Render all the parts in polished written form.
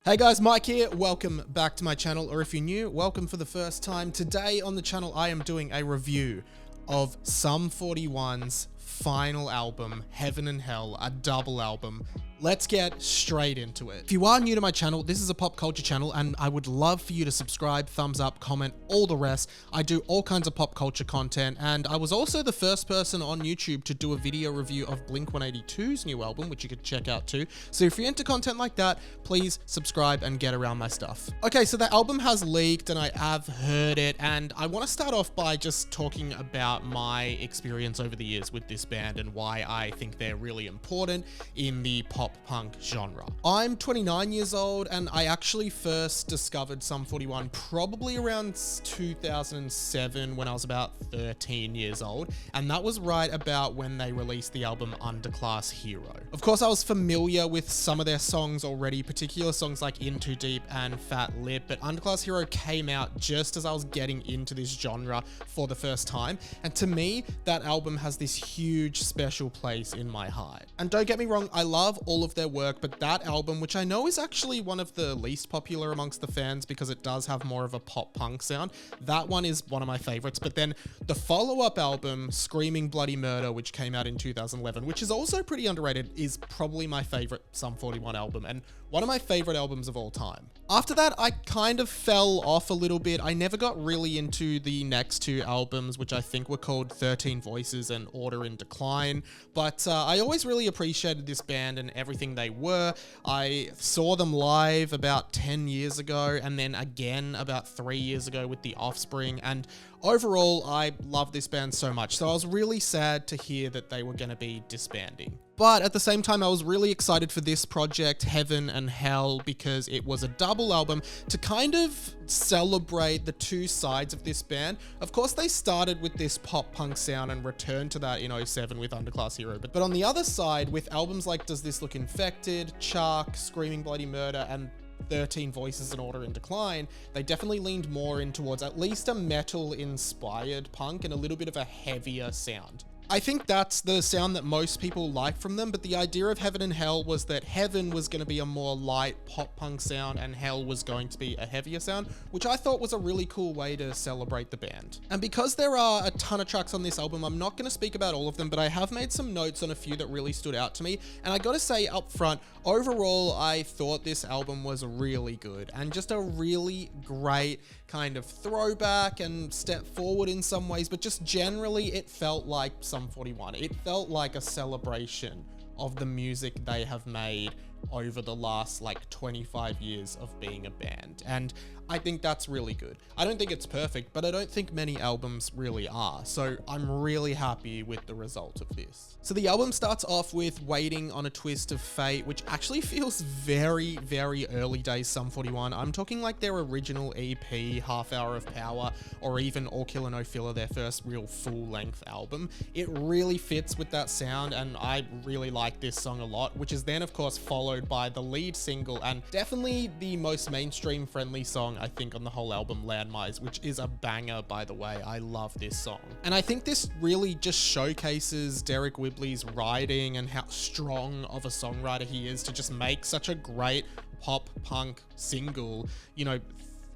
Hey guys, Mike here. Welcome back to my channel, or if you're new, welcome for the first time. Today on the channel, I am doing a review of Sum 41's final album, Heaven and Hell, a double album. Let's get straight into it. If you are new to my channel, this is a pop culture channel and I would love for you to subscribe, thumbs up, comment, all the rest. I do all kinds of pop culture content, and I was also the first person on YouTube to do a video review of Blink-182's new album, which you could check out too. So if you're into content like that, please subscribe and get around my stuff. Okay, so the album has leaked and I have heard it, and I want to start off by just talking about my experience over the years with this band and why I think they're really important in the pop punk genre. I'm 29 years old and I actually first discovered Sum 41 probably around 2007 when I was about 13 years old, and that was right about when they released the album Underclass Hero. Of course, I was familiar with some of their songs already, particular songs like In Too Deep and Fat Lip, but Underclass Hero came out just as I was getting into this genre for the first time, and to me, that album has this huge special place in my heart. And don't get me wrong, I love all of their work, but that album, which I know is actually one of the least popular amongst the fans because it does have more of a pop punk sound, that one is one of my favorites. But then the follow-up album, Screaming Bloody Murder, which came out in 2011, which is also pretty underrated, is probably my favorite Sum 41 album and one of my favorite albums of all time. After that, I kind of fell off a little bit. I never got really into the next two albums, which I think were called 13 Voices and Order in Decline, but I always really appreciated this band and everything they were. I saw them live about 10 years ago and then again about 3 years ago with The Offspring, and overall, I love this band so much, so I was really sad to hear that they were going to be disbanding. But at the same time, I was really excited for this project, Heaven and Hell, because it was a double album to kind of celebrate the two sides of this band. Of course, they started with this pop punk sound and returned to that in 07 with Underclass Hero. But on the other side, with albums like Does This Look Infected, Chuck, Screaming Bloody Murder, and 13 Voices and Order in Decline, they definitely leaned more in towards at least a metal-inspired punk and a little bit of a heavier sound. I think that's the sound that most people like from them, but the idea of Heaven and Hell was that Heaven was going to be a more light pop punk sound and Hell was going to be a heavier sound, which I thought was a really cool way to celebrate the band. And because there are a ton of tracks on this album, I'm not going to speak about all of them, but I have made some notes on a few that really stood out to me. And I gotta say up front, overall, I thought this album was really good and just a really great kind of throwback and step forward in some ways, but just generally it felt like Sum 41. It felt like a celebration of the music they have made over the last like 25 years of being a band, and I think that's really good. I don't think it's perfect, but I don't think many albums really are, so I'm really happy with the result of this. So the album starts off with Waiting on a Twist of Fate, which actually feels very, very early days Sum 41. I'm talking like their original EP, Half Hour of Power, or even All Killer No Filler, their first real full-length album. It really fits with that sound, and I really like this song a lot, which is then of course followed by the lead single and definitely the most mainstream friendly song I think on the whole album, Landmines, which is a banger, by the way. I love this song. And I think this really just showcases Derek Whibley's writing and how strong of a songwriter he is to just make such a great pop punk single,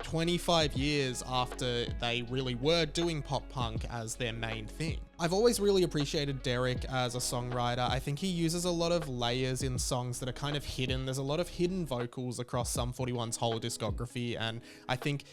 25 years after they really were doing pop punk as their main thing. I've always really appreciated Derek as a songwriter. I think he uses a lot of layers in songs that are kind of hidden. There's a lot of hidden vocals across Sum 41's whole discography, and I think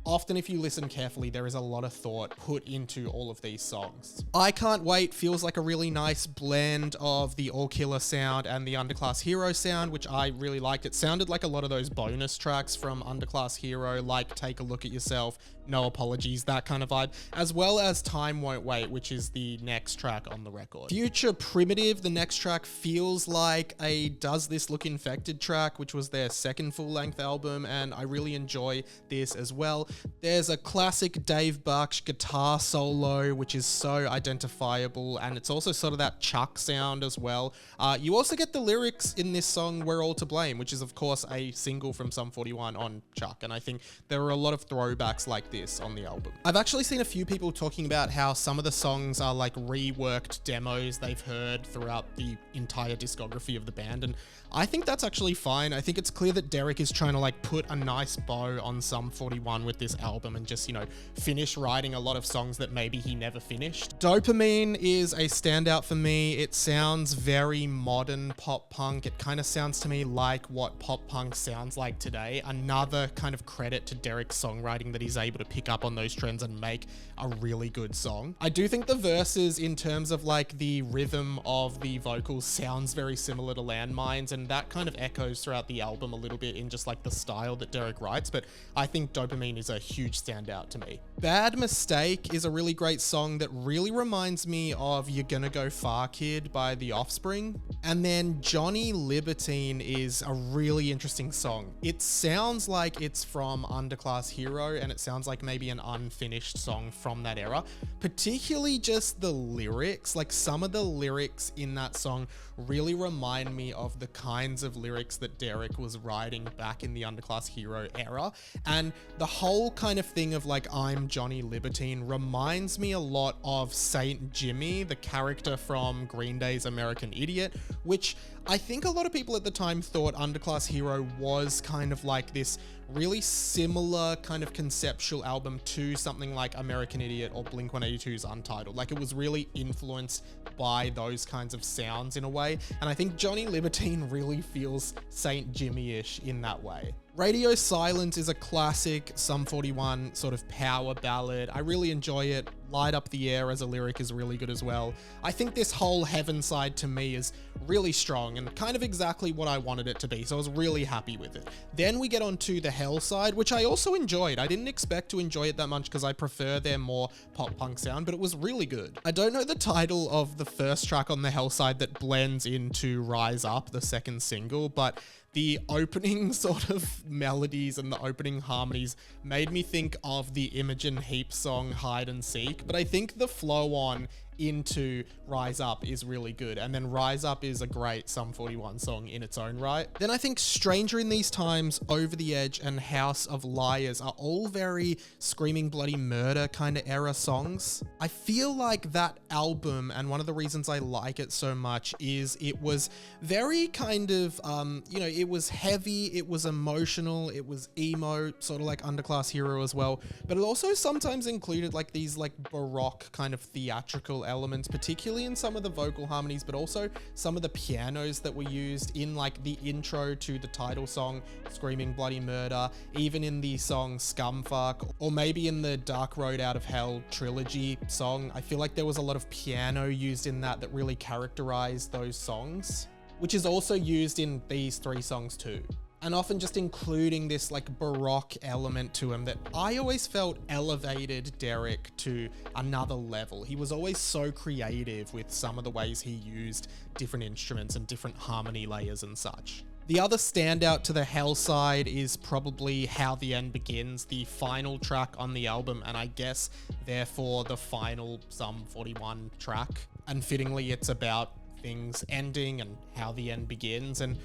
often if you listen carefully, there is a lot of thought put into all of these songs. I Can't Wait feels like a really nice blend of the All Killer sound and the Underclass Hero sound, which I really liked. It sounded like a lot of those bonus tracks from Underclass Hero, like Take a Look at Yourself, No Apologies, that kind of vibe, as well as Time Won't Wait, which is the next track on the record. Future Primitive, the next track, feels like a Does This Look Infected track, which was their second full-length album, and I really enjoy this as well. There's a classic Dave Barksh guitar solo, which is so identifiable, and it's also sort of that Chuck sound as well. You also get the lyrics in this song, We're All to Blame, which is of course a single from Sum 41 on Chuck, and I think there are a lot of throwbacks like this on the album. I've actually seen a few people talking about how some of the songs are like reworked demos they've heard throughout the entire discography of the band, and I think that's actually fine. I think it's clear that Derek is trying to like put a nice bow on Sum 41 with this album and just, you know, finish writing a lot of songs that maybe he never finished. Dopamine is a standout for me. It sounds very modern pop punk. It kind of sounds to me like what pop punk sounds like today. Another kind of credit to Derek's songwriting that he's able to pick up on those trends and make a really good song. I do think the verses in terms of like the rhythm of the vocals sounds very similar to Landmines, and that kind of echoes throughout the album a little bit in just like the style that Derek writes, but I think Dopamine is a huge standout to me. Bad Mistake is a really great song that really reminds me of You're Gonna Go Far Kid by The Offspring. And then Johnny Libertine is a really interesting song. It sounds like it's from Underclass Hero, and it sounds like maybe an unfinished song from that era, particularly just the lyrics. Like some of the lyrics in that song really remind me of the kinds of lyrics that Derek was writing back in the Underclass Hero era. And the whole kind of thing of like, I'm Johnny Libertine reminds me a lot of Saint Jimmy, the character from Green Day's American Idiot, which I think a lot of people at the time thought Underclass Hero was kind of like this really similar kind of conceptual album to something like American Idiot or Blink-182's Untitled. Like it was really influenced by those kinds of sounds in a way, and I think Johnny Libertine really feels Saint Jimmy-ish in that way. Radio Silence is a classic Sum 41 sort of power ballad. I really enjoy it. Light Up the Air as a lyric is really good as well. I think this whole Heaven side to me is really strong and kind of exactly what I wanted it to be, so I was really happy with it. Then we get on to the Hell side, which I also enjoyed. I didn't expect to enjoy it that much because I prefer their more pop punk sound, but it was really good. I don't know the title of the first track on the Hell side that blends into Rise Up, the second single, but the opening sort of melodies and the opening harmonies made me think of the Imogen Heap song Hide and Seek, but I think the flow on into Rise Up is really good, and then Rise Up is a great Sum 41 song in its own right. Then I think Stranger in These Times, Over the Edge, and House of Liars are all very Screaming Bloody Murder kind of era songs. I feel like that album, and one of the reasons I like it so much is it was very kind of, you know, it was heavy, it was emotional, it was emo, sort of like Underclass Hero as well, but it also sometimes included like these like baroque kind of theatrical elements, particularly in some of the vocal harmonies, but also some of the pianos that were used in like the intro to the title song, Screaming Bloody Murder, even in the song Scumfuck, or maybe in the Dark Road Out of Hell trilogy song. I feel like there was a lot of piano used in that really characterized those songs, which is also used in these three songs too. And often just including this like baroque element to him that I always felt elevated Derek to another level. He was always so creative with some of the ways he used different instruments and different harmony layers and such. The other standout to the Hell side is probably How the End Begins, the final track on the album, and I guess therefore the final Sum 41 track. And fittingly, it's about things ending and how the end begins, and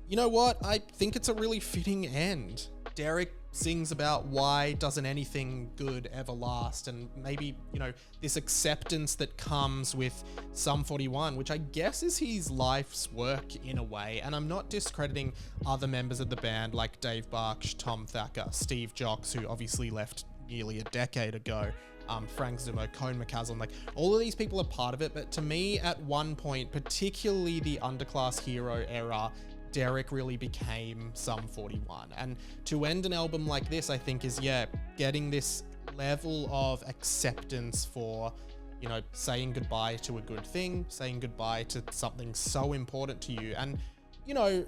you know what? I think it's a really fitting end. Derek sings about why doesn't anything good ever last, and maybe, you know, this acceptance that comes with Sum 41, which I guess is his life's work in a way. And I'm not discrediting other members of the band like Dave Barksh, Tom Thacker, Steve Jocks, who obviously left nearly a decade ago, Frank Zimmer, Cone McCaslin, like all of these people are part of it. But to me, at one point, particularly the Underclass Hero era, Derek really became Sum 41. And to end an album like this, I think is, yeah, getting this level of acceptance for, you know, saying goodbye to a good thing, saying goodbye to something so important to you. And, you know,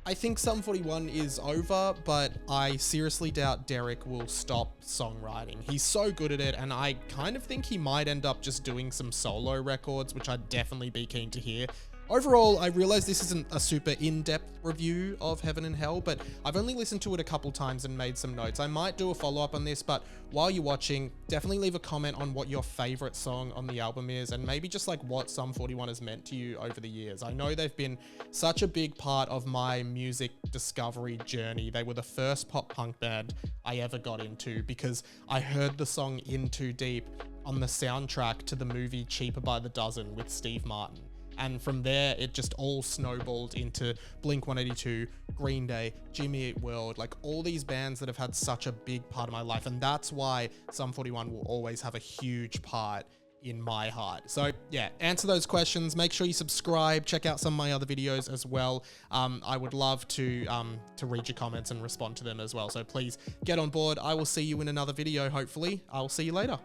I think Sum 41 is over, but I seriously doubt Derek will stop songwriting. He's so good at it, and I kind of think he might end up just doing some solo records, which I'd definitely be keen to hear. Overall, I realize this isn't a super in-depth review of Heaven and Hell, but I've only listened to it a couple times and made some notes. I might do a follow-up on this, but while you're watching, definitely leave a comment on what your favorite song on the album is, and maybe just like what Sum 41 has meant to you over the years. I know they've been such a big part of my music discovery journey. They were the first pop punk band I ever got into because I heard the song In Too Deep on the soundtrack to the movie Cheaper by the Dozen with Steve Martin. And from there, it just all snowballed into Blink-182, Green Day, Jimmy Eat World, like all these bands that have had such a big part of my life. And that's why Sum 41 will always have a huge part in my heart. So yeah, answer those questions. Make sure you subscribe. Check out some of my other videos as well. I would love to read your comments and respond to them as well. So please get on board. I will see you in another video, hopefully. I'll see you later.